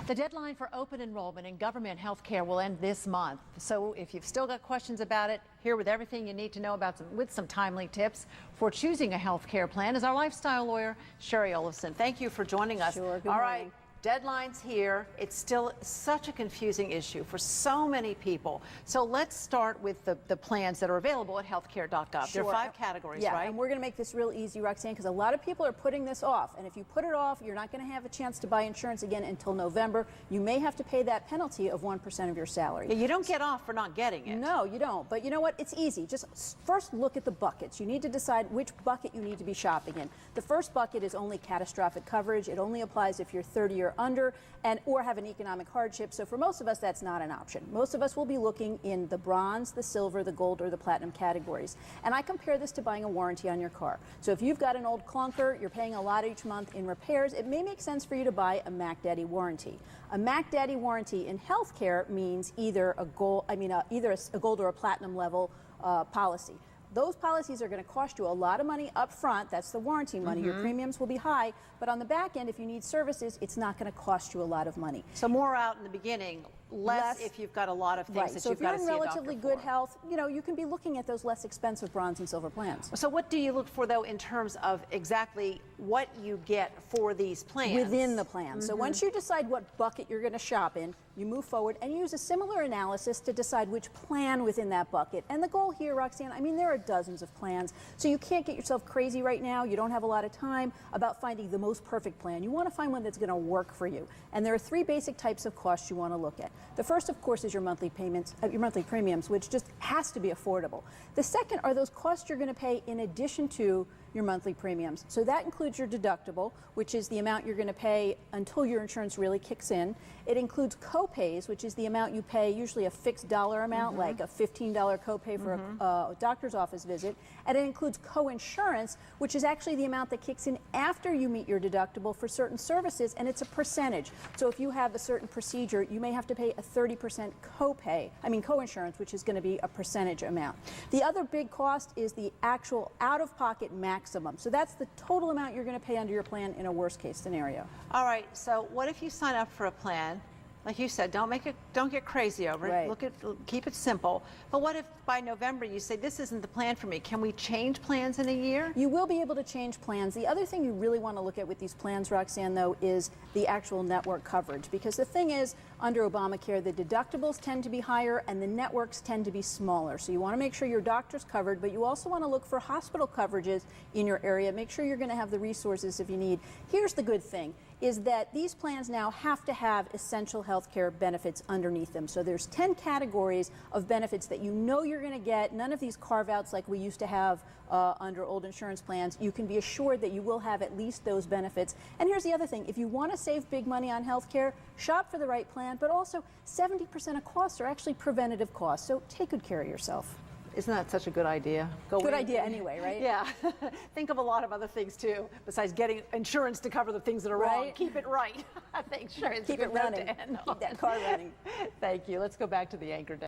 The deadline for open enrollment in government health care will end this month. So if you've still got questions about it, here with everything you need to know about with some timely tips for choosing a health care plan is our lifestyle lawyer, Shari Olefson. Thank you for joining us. Sure, good All morning. right. Deadlines here. It's still such a confusing issue for so many people. So let's start with the plans that are available at healthcare.gov. Sure. There are 5 categories, yeah, right? and we're going to make this real easy, Roxanne, because a lot of people are putting this off. And if you put it off, you're not going to have a chance to buy insurance again until November. You may have to pay that penalty of 1% of your salary. Yeah, you don't get off for not getting it. No, you don't. But you know what? It's easy. Just first look at the buckets. You need to decide which bucket you need to be shopping in. The first bucket is only catastrophic coverage. It only applies if you're 30 or under or have an economic hardship. So for most of us, that's not an option. Most of us will be looking in the bronze, the silver, the gold, or the platinum categories. And I compare this to buying a warranty on your car. So if you've got an old clunker, you're paying a lot each month in repairs, it may make sense for you to buy a Mac Daddy warranty. A Mac Daddy warranty in healthcare means either a gold or a platinum level policy. Those policies are going to cost you a lot of money up front. That's the warranty money. Your premiums will be high, but on the back end, if you need services, it's not going to cost you a lot of money. So more out in the beginning, less if you've got a lot of things that you've got to see a doctor for. So if you're in relatively good health, you can be looking at those less expensive bronze and silver plans. So what do you look for, though, in terms of exactly what you get for these plans? Within the plan. So once you decide what bucket you're going to shop in, you move forward and use a similar analysis to decide which plan within that bucket. And the goal here, Roxanne, I mean, there are dozens of plans, so you can't get yourself crazy right now. You don't have a lot of time about finding the most perfect plan. You want to find one that's going to work for you. And there are 3 basic types of costs you want to look at. The first, of course, is your monthly payments, your monthly premiums, which just has to be affordable. The second are those costs you're going to pay in addition to your monthly premiums. So that includes your deductible, which is the amount you're going to pay until your insurance really kicks in. It includes co-pays, which is the amount you pay, usually a fixed dollar amount, like a $15 copay for a doctor's office visit. And it includes co-insurance, which is actually the amount that kicks in after you meet your deductible for certain services, and it's a percentage. So if you have a certain procedure, you may have to pay a 30% co-insurance, which is going to be a percentage amount. The other big cost is the actual out-of-pocket maximum. So that's the total amount you're going to pay under your plan in a worst-case scenario. All right. So what if you sign up for a plan? Like you said, don't get crazy over it. Right. Keep it simple. But what if by November you say this isn't the plan for me? Can we change plans in a year? You will be able to change plans. The other thing you really want to look at with these plans, Roxanne, though, is the actual network coverage. Because the thing is, under Obamacare, the deductibles tend to be higher and the networks tend to be smaller. So you want to make sure your doctor's covered, but you also want to look for hospital coverages in your area. Make sure you're going to have the resources if you need. Here's the good thing, is that these plans now have to have essential health care benefits underneath them. So there's 10 categories of benefits that you know you're going to get. None of these carve-outs like we used to have under old insurance plans. You can be assured that you will have at least those benefits. And here's the other thing. If you want to save big money on health care, shop for the right plan, but also 70% of costs are actually preventative costs. So take good care of yourself. Isn't that such a good idea? Good idea anyway, right? Yeah. Think of a lot of other things, too, besides getting insurance to cover the things that are wrong. Keep it right. Thanks, Shari. Keep it running. Keep that car running. Thank you. Let's go back to the anchor desk.